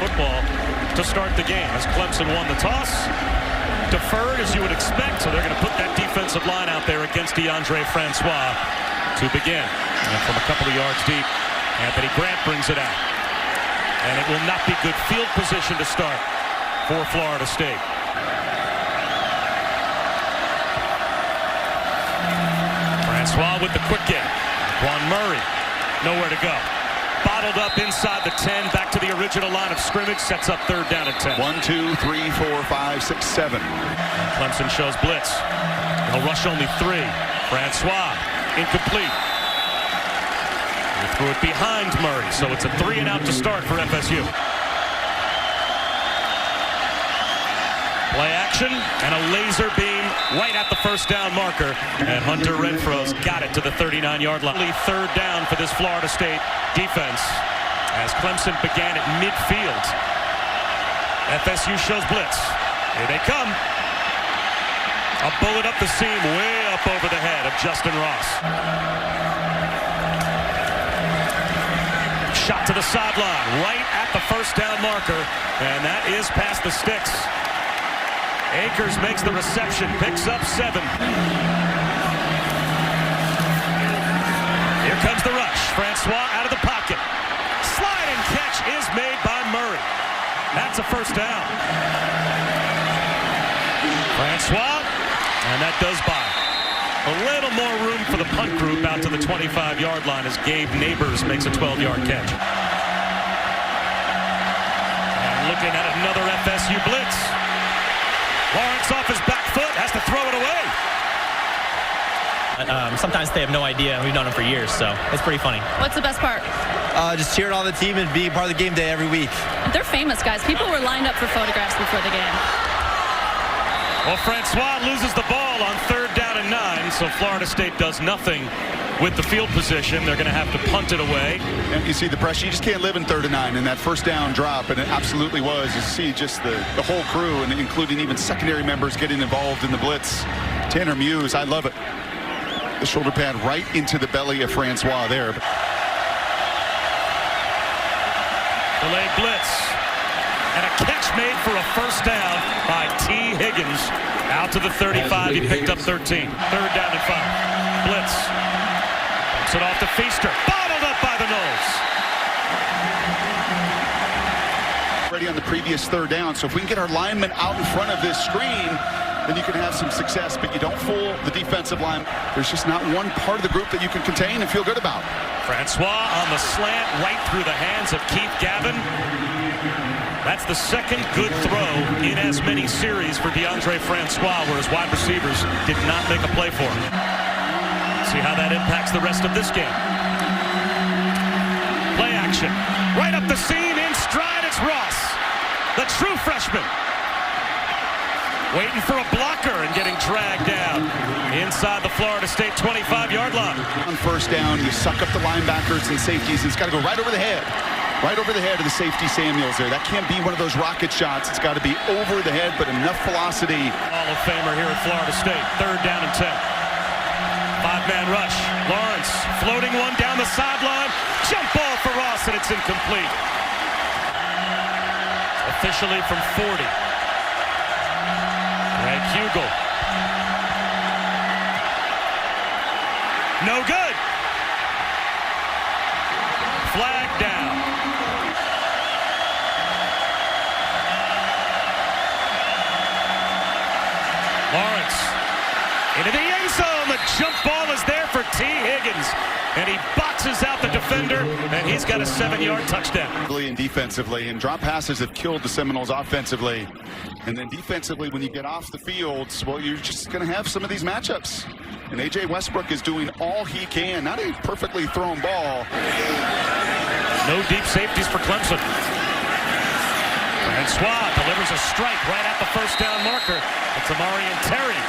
football to start the game as Clemson won the toss. Deferred as you would expect, so they're going to put that defensive line out there against DeAndre Francois to begin. And from a couple of yards deep, Anthony Grant brings it out. And it will not be good field position to start for Florida State. Francois with the quick game. Juan Murray, nowhere to go. Bottled up inside the 10, back to the original line of scrimmage, sets up 3rd down and 10. 1, 2, 3, 4, 5, 6, 7. Clemson shows blitz. They'll rush only 3. Francois, incomplete. He threw it behind Murray, so it's a 3 and out to start for FSU. Play action and a laser beam right at the 1st down marker. And Hunter Renfro's got it to the 39-yard line. 3rd down for this Florida State defense as Clemson began at midfield. FSU shows blitz. Here they come. A bullet up the seam, way up over the head of Justin Ross. Shot to the sideline, right at the 1st down marker. And that is past the sticks. Akers makes the reception, picks up 7. Here comes the rush. Francois out of the pocket. Slide and catch is made by Murray. That's a 1st down. Francois, and that does buy. A little more room for the punt group out to the 25-yard line as Gabe Neighbors makes a 12-yard catch. And looking at another FSU blitz. Lawrence off his back foot, has to throw it away. Sometimes they have no idea. We've known them for years, so it's pretty funny. What's the best part? Just cheering on the team and being part of the game day every week. They're famous, guys. People were lined up for photographs before the game. Well, Francois loses the ball on 3rd down and 9, so Florida State does nothing with the field position. They're going to have to punt it away. And you see the pressure. You just can't live in 3rd and 9 and that 1st down drop, and it absolutely was. You see just the whole crew, and including even secondary members getting involved in the blitz. Tanner Muse, I love it. The shoulder pad right into the belly of Francois there. Delayed blitz. And a catch made for a 1st down by T. Higgins. Out to the 35. He picked up 13. 3rd down and 5. Blitz. Pumps it off to Feaster. Bottled up by the Noles. Already on the previous 3rd down. So if we can get our linemen out in front of this screen, then you can have some success. But you don't fool the defensive line. There's just not one part of the group that you can contain and feel good about. Francois on the slant right through the hands of Keith Gavin. That's the 2nd good throw in as many series for DeAndre Francois, where his wide receivers did not make a play for him. See how that impacts the rest of this game. Play action. Right up the seam, in stride, it's Ross, the true freshman. Waiting for a blocker and getting dragged down inside the Florida State 25-yard line. On 1st down, you suck up the linebackers and safeties. It's got to go right over the head. Right over the head of the safety Samuels there. That can't be one of those rocket shots. It's got to be over the head, but enough velocity. Hall of Famer here at Florida State. 3rd down and 10. 5-man rush. Lawrence floating one down the sideline. Jump ball for Ross, and it's incomplete. Officially from 40. Greg Hugel. No good. Flag down. Lawrence into the end zone. The jump ball is there for T. Higgins. And he boxes out the defender, and he's got a 7-yard touchdown. And defensively, and drop passes have killed the Seminoles offensively. And then defensively, when you get off the field, well, you're just going to have some of these matchups. And A.J. Westbrook is doing all he can. Not a perfectly thrown ball. No deep safeties for Clemson. Francois delivers a strike right at the 1st down marker. It's Amari and Terry.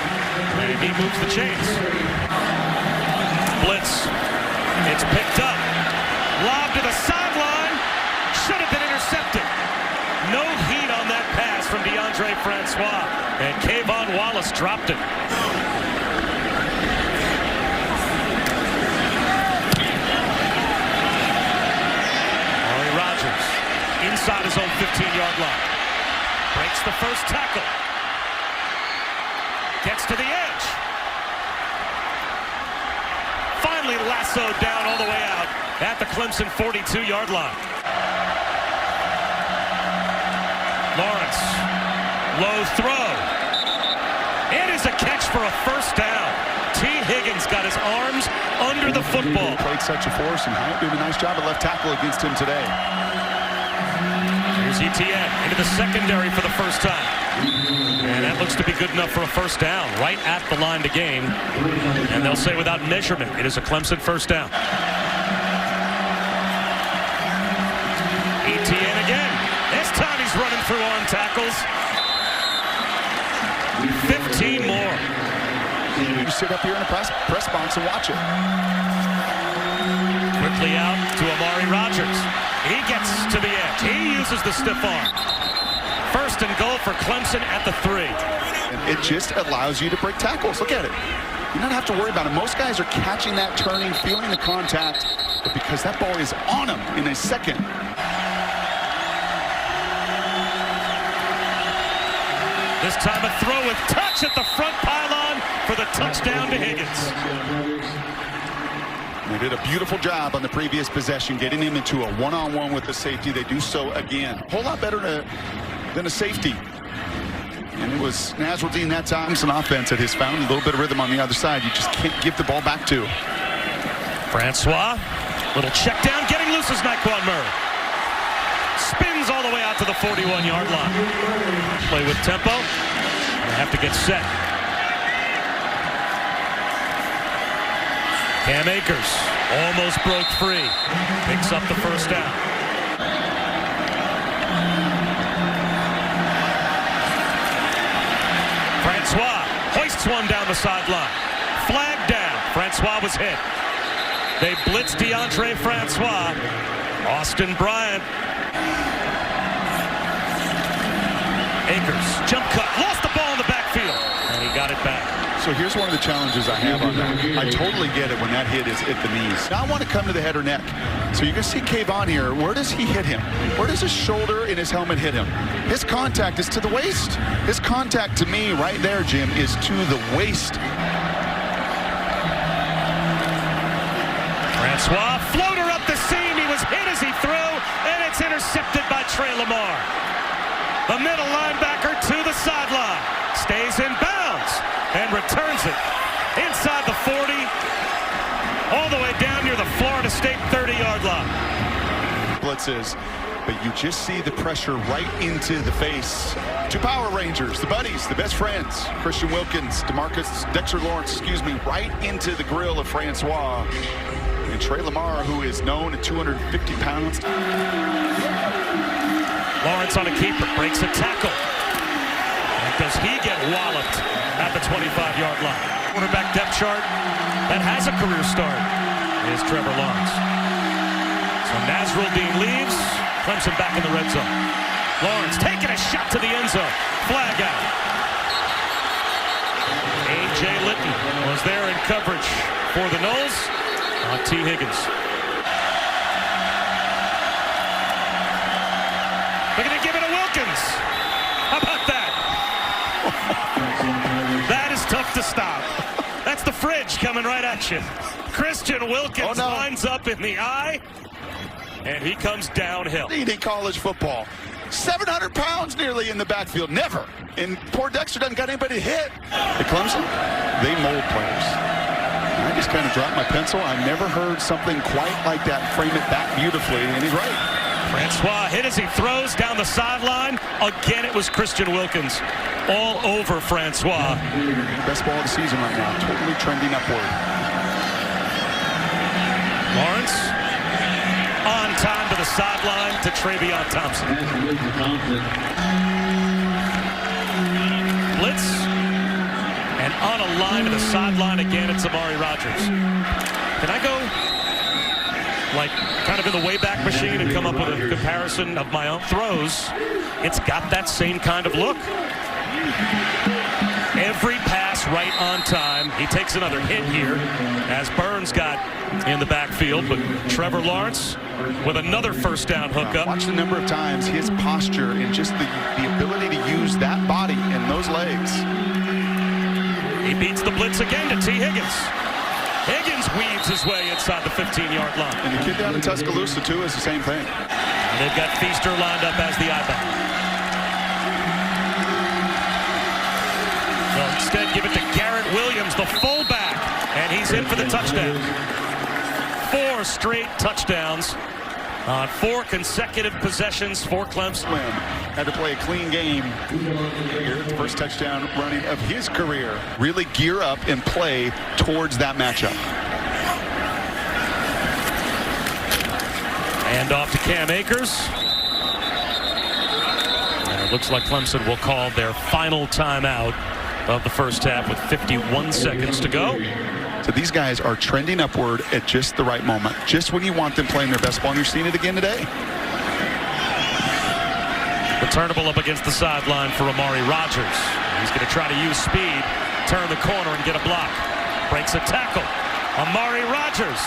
And he moves the chains. Blitz. It's picked up. Lob to the sideline. Should have been intercepted. No heat on that pass from DeAndre Francois. And Kayvon Wallace dropped it. Inside his his own 15-yard line. Breaks the first tackle. Gets to the edge. Finally lassoed down all the way out at the Clemson 42-yard line. Lawrence, low throw. It is a catch for a first down. T. Higgins got his arms under the football. Played such a force, and Hyatt did a nice job at left tackle against him today. Here's ETN into the secondary for the first time. And that looks to be good enough for a first down, right at the line to gain. And they'll say without measurement, it is a Clemson first down. ETN again. This time he's running through arm tackles. 15 more. You sit up here in the press box and watch it. Quickly out to Amari Rodgers. He gets to the edge. He uses the stiff arm. First and goal for Clemson at the 3. And it just allows you to break tackles. Look at it. You don't have to worry about it. Most guys are catching that, turning, feeling the contact, but because that ball is on him in a second. This time a throw with touch at the front pylon for the touchdown to Higgins. They did a beautiful job on the previous possession, getting him into a one-on-one with the safety. They do so again. A whole lot better than a safety. And it was Nasruddin that time. Some offense that has found a little bit of rhythm on the other side. You just can't give the ball back to. Francois, little check down, getting loose as Naquan Murray. Spins all the way out to the 41-yard line. Play with tempo. They have to get set. Cam Akers almost broke free. Picks up the first down. Francois hoists one down the sideline. Flag down. Francois was hit. They blitz DeAndre Francois. Austin Bryant. Akers, jump cut, lost the ball in the backfield, and he got it back. So here's one of the challenges I have on that. I totally get it when that hit is at the knees. Now I want to come to the head or neck. So you can see Kayvon here. Where does he hit him? Where does his shoulder and his helmet hit him? His contact is to the waist. His contact to me right there, Jim, is to the waist. Francois, floater up the seam. He was hit as he threw, and it's intercepted by Trey Lamar. The middle linebacker to the sideline. Stays in bounds and returns it inside the 40, all the way down near the Florida State 30-yard line. Blitzes, but you just see the pressure right into the face. Two Power Rangers, the buddies, the best friends. Christian Wilkins, Dexter Lawrence, right into the grill of Francois. And Trey Lamar, who is known at 250 pounds. Lawrence on a keeper, breaks a tackle. And does he get walloped at the 25-yard line? Quarterback depth chart that has a career start is Trevor Lawrence. So Nasruddin leaves, Clemson back in the red zone. Lawrence taking a shot to the end zone. Flag out. A.J. Litton was there in coverage for the Noles on T. Higgins. They're going to give it to Wilkins. How about that? That is tough to stop. That's the fridge coming right at you. Christian Wilkins lines up in the eye, and he comes downhill. Leading college football. 700 pounds nearly in the backfield. Never. And poor Dexter doesn't got anybody to hit. At Clemson, they mold players. I just kind of dropped my pencil. I've never heard something quite like that. Frame it back beautifully, and he's right. Francois hit as he throws down the sideline. Again, it was Christian Wilkins all over Francois. Best ball of the season right now. Totally trending upward. Lawrence on time to the sideline to Travion Thompson. Blitz. And on a line to the sideline again, it's Amari Rodgers. Can I go like kind of in the Wayback Machine and come up with a comparison of my own throws? It's got that same kind of look. Every pass Just right on time. He takes another hit here as Burns got in the backfield, but Trevor Lawrence with another first down hookup. Watch the number of times his posture and just the ability to use that body and those legs. He beats the blitz again to T. Higgins. Higgins weaves his way inside the 15-yard line. And the kid down in Tuscaloosa, too, is the same thing. And they've got Feaster lined up as the I-back. They'll instead give it to Garrett Williams, the fullback, and he's in for the touchdown. 4 straight touchdowns on 4 consecutive possessions for Clemson. Had to play a clean game here. The first touchdown running of his career. Really gear up and play towards that matchup. And off to Cam Akers. And it looks like Clemson will call their final timeout of the first half with 51 seconds to go. So these guys are trending upward at just the right moment. Just when you want them playing their best ball, and you're seeing it again today. Returnable up against the sideline for Amari Rodgers. He's going to try to use speed, turn the corner, and get a block. Breaks a tackle. Amari Rodgers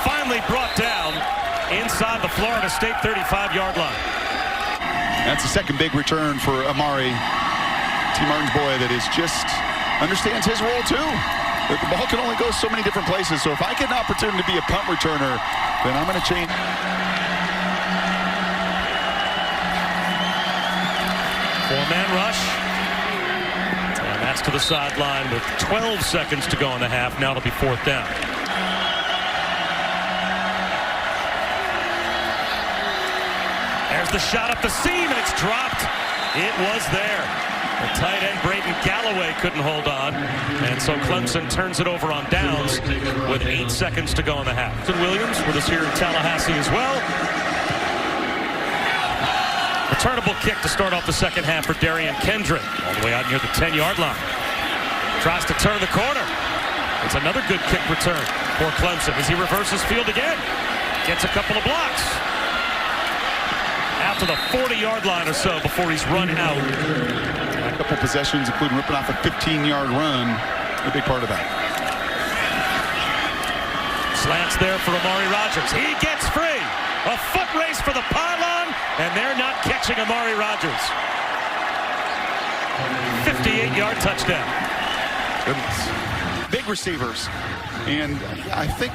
finally brought down inside the Florida State 35-yard line. That's the second big return for Amari. T. Martin's boy that is just understands his role too. The ball can only go so many different places. So if I get an opportunity to be a punt returner, then I'm going to change. Four-man rush. And that's to the sideline with 12 seconds to go in the half. Now it'll be 4th down. There's the shot up the seam, and it's dropped. It was there. The tight end, Braden Galloway, couldn't hold on. And so Clemson turns it over on downs with 8 seconds to go in the half. Williams with us here in Tallahassee as well. Returnable kick to start off the second half for Darian Kendrick. All the way out near the 10-yard line. Tries to turn the corner. It's another good kick return for Clemson as he reverses field again. Gets a couple of blocks. Out to the 40-yard line or so before he's run out. A couple possessions, including ripping off a 15-yard run, a big part of that. Slants there for Amari Rodgers. He gets free. A foot race for the pylon, and they're not catching Amari Rodgers. 58-yard touchdown. Goodness. Big receivers. And I think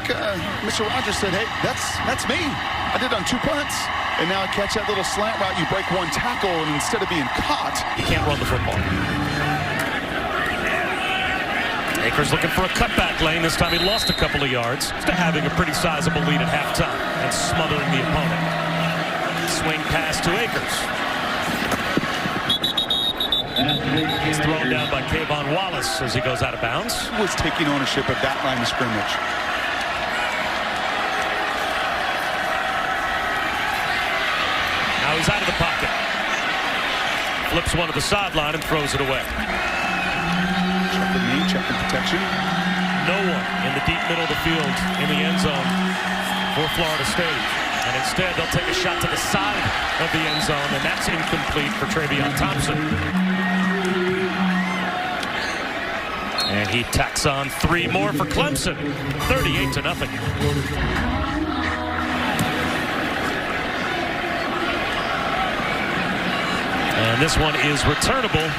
Mr. Rodgers said, hey, that's me. I did it on 2 punts. And now I catch that little slant route. You break 1 tackle, and instead of being caught, you can't run the football. Akers looking for a cutback lane. This time he lost a couple of yards. To having a pretty sizable lead at halftime and smothering the opponent. Swing pass to Akers. He's thrown down by Kayvon Wallace as he goes out of bounds. He was taking ownership of that line of scrimmage. Now he's out of the pocket. Flips one to the sideline and throws it away. Check the knee, check the protection. No one in the deep middle of the field in the end zone for Florida State. And instead, they'll take a shot to the side of the end zone, and that's incomplete for Travion Thompson. And he tacks on 3 more for Clemson. 38-0. And this one is returnable.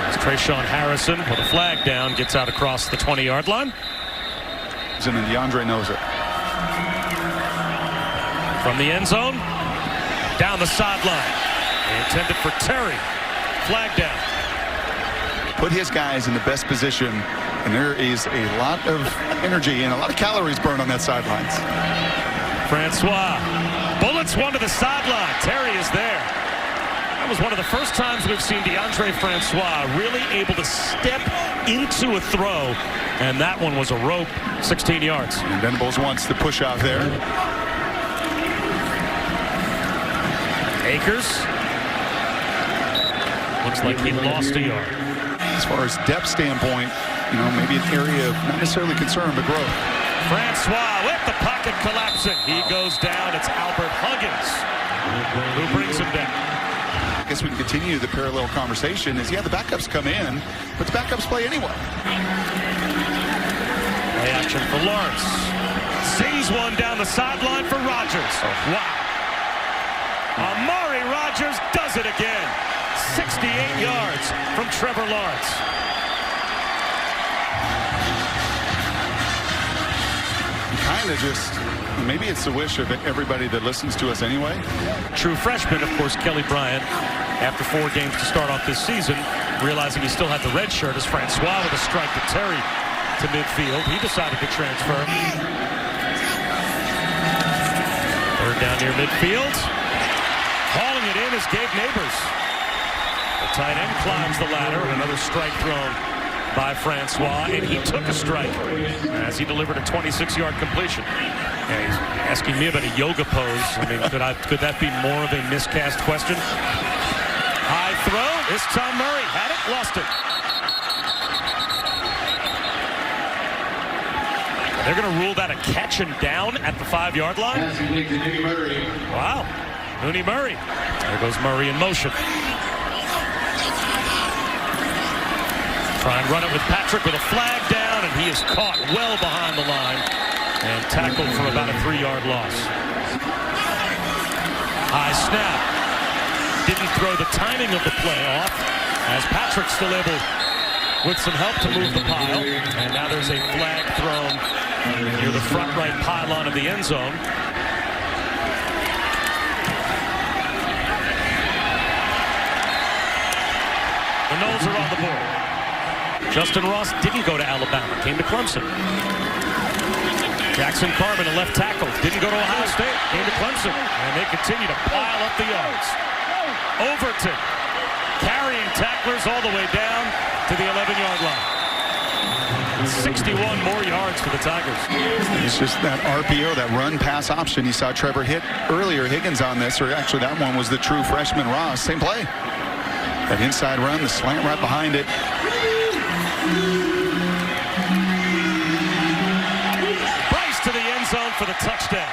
As Trayshawn Harrison with a flag down gets out across the 20-yard line. And then DeAndre knows it. From the end zone, down the sideline. Intended for Terry. Flag down. Put his guys in the best position, and there is a lot of energy and a lot of calories burned on that sidelines. Francois. Bullets one to the sideline. Terry is there. That was one of the first times we've seen DeAndre Francois really able to step into a throw. And that one was a rope, 16 yards. And Venables wants the push out there. Akers. Looks like he lost a yard. As far as depth standpoint, maybe an area of not necessarily concern, but growth. Francois with the pocket collapsing. He goes down. It's Albert Huggins who brings him down. I guess we can continue continue the parallel conversation is, yeah, the backups come in, but the backups play anyway. Play action for Lawrence. Sings one down the sideline for Rogers. Oh, wow. Amari Rogers does it again. 68 yards from Trevor Lawrence. Kind of just, maybe it's the wish of everybody that listens to us anyway. True freshman, of course, Kelly Bryant, after 4 games to start off this season, realizing he still had the red shirt as Francois with a strike to Terry to midfield. He decided to transfer. Third down near midfield. Hauling it in is Gabe Neighbors. The tight end climbs the ladder, and another strike thrown by Francois, and he took a strike as he delivered a 26-yard completion. And he's asking me about a yoga pose. I mean, could that be more of a miscast question? High throw. This Tom Murray had it, lost it. They're going to rule that a catch and down at the 5-yard line. Wow. Mooney Murray. There goes Murray in motion. Try and run it with Patrick with a flag down, and he is caught well behind the line and tackled for about a 3-yard loss. High snap. Didn't throw the timing of the play off, as Patrick's still able, with some help, to move the pile. And now there's a flag thrown near the front right pylon of the end zone. The Noles are on the board. Justin Ross didn't go to Alabama, came to Clemson. Jackson Carman, a left tackle, didn't go to Ohio State, came to Clemson. And they continue to pile up the yards. Overton carrying tacklers all the way down to the 11-yard line. 61 more yards for the Tigers. It's just that RPO, that run-pass option. You saw Trevor hit earlier Higgins on this, or actually that one was the true freshman Ross. Same play. That inside run, the slant right behind it. Bryce to the end zone for the touchdown.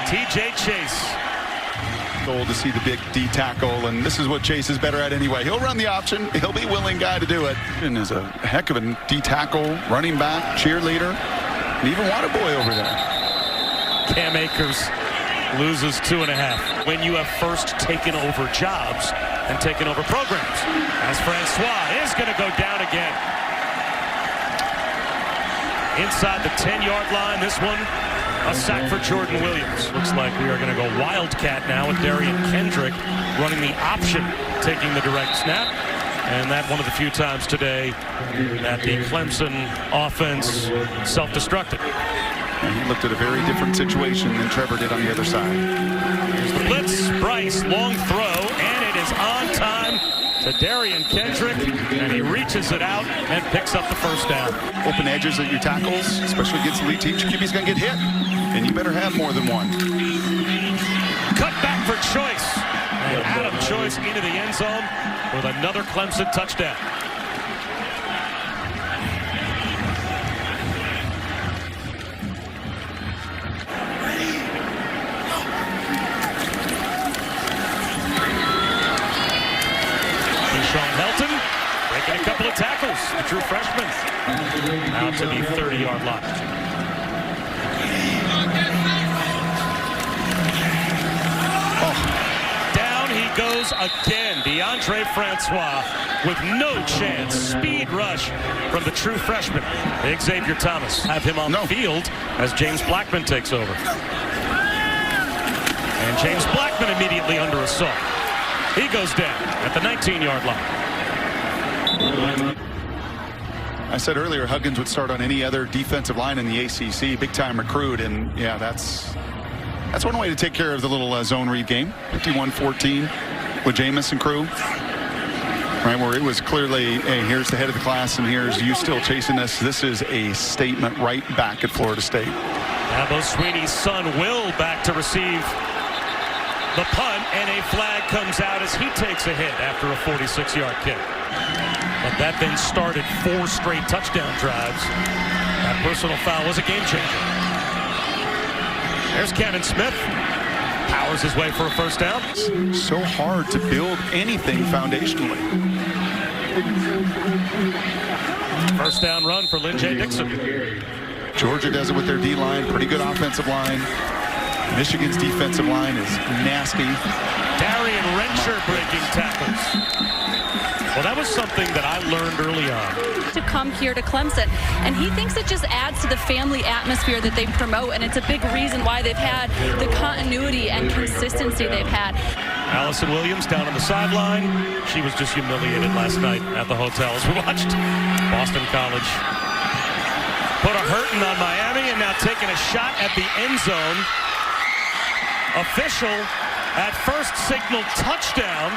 TJ Chase. Goal to see the big D tackle, and this is what Chase is better at anyway. He'll run the option. He'll be a willing guy to do it. And is a heck of a D tackle, running back, cheerleader, and even water boy over there. Cam Akers loses 2.5 when you have first taken over jobs and taken over programs. As Francois is going to go down again. Inside the 10-yard line, this one a sack for Jordan Williams. Looks like we are going to go Wildcat now with Darian Kendrick running the option, taking the direct snap. And that one of the few times today that the Clemson offense self-destructed. And he looked at a very different situation than Trevor did on the other side. Here's the blitz. Bryce, long throw, and it is on time to Darian Kendrick, and he reaches it out and picks up the first down. Open edges at your tackles, especially against elite teams, your QB's going to get hit, and you better have more than one. Cut back for Choice, and Adam Choice into the end zone with another Clemson touchdown. Sean Helton breaking a couple of tackles, the true freshman, out to the 30-yard line. Down he goes again. DeAndre Francois with no chance. Speed rush from the true freshman, Xavier Thomas. Have him on the field as James Blackman takes over. And James Blackman immediately under assault. He goes down at the 19-yard line. I said earlier Huggins would start on any other defensive line in the ACC, big-time recruit, and yeah, that's one way to take care of the little zone read game. 51-14 with Jameis and crew, right, where it was clearly, hey, here's the head of the class, and here's you still chasing this. This is a statement right back at Florida State. Dabo Swinney's son Will back to receive the punt, and a flag comes out as he takes a hit after a 46-yard kick. But that then started 4 straight touchdown drives. That personal foul was a game changer. There's Cannon Smith. powers his way for a first down. So hard to build anything foundationally. First down run for Lynn J. Dixon. Georgia does it with their D-line. Pretty good offensive line. Michigan's defensive line is nasty. Darian Rencher breaking tackles. Well, that was something that I learned early on. To come here to Clemson, and he thinks it just adds to the family atmosphere that they promote, and it's a big reason why they've had the continuity and consistency they've had. Allison Williams down on the sideline. She was just humiliated last night at the hotel as we watched Boston College put a hurting on Miami, and now taking a shot at the end zone. Official at first signaled touchdown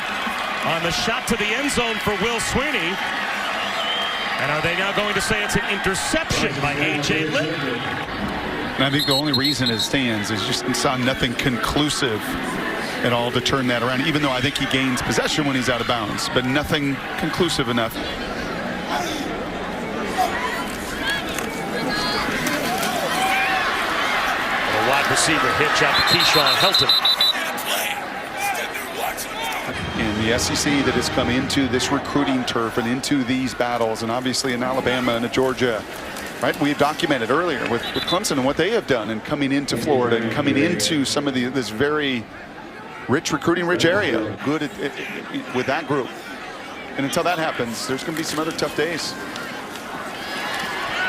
on the shot to the end zone for Will Sweeney. And are they now going to say it's an interception by A.J. Litton? And I think the only reason it stands is just saw nothing conclusive at all to turn that around, even though I think he gains possession when he's out of bounds, but nothing conclusive enough. A wide receiver hitch out to Keyshawn Helton. In the SEC that has come into this recruiting turf and into these battles, and obviously in Alabama and Georgia, right? We've documented earlier with Clemson and what they have done, and coming into Florida and coming into some of this very rich recruiting area, good with that group. And until that happens, there's going to be some other tough days.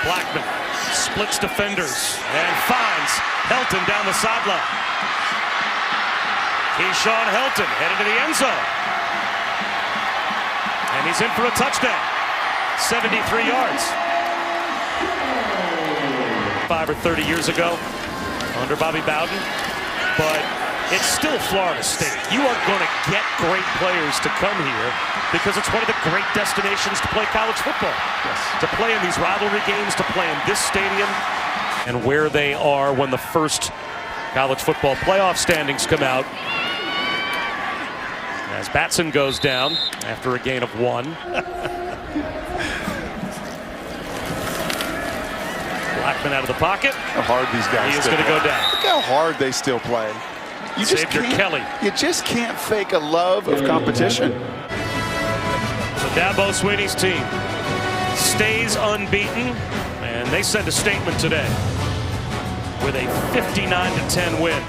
Blackman splits defenders and finds Helton down the sideline. Keyshawn Helton headed to the end zone. And he's in for a touchdown. 73 yards. 5 or 30 years ago under Bobby Bowden. But it's still Florida State. You are going to get great players to come here because it's one of the great destinations to play college football. Yes. To play in these rivalry games, to play in this stadium, and where they are when the first college football playoff standings come out. As Batson goes down after a gain of 1. Blackman out of the pocket. How hard these guys He is going to go down. Look how hard they still play. You just Xavier Kelly. You just can't fake a love of competition. So Dabo Swinney's team stays unbeaten, and they send a statement today with a 59-10 win.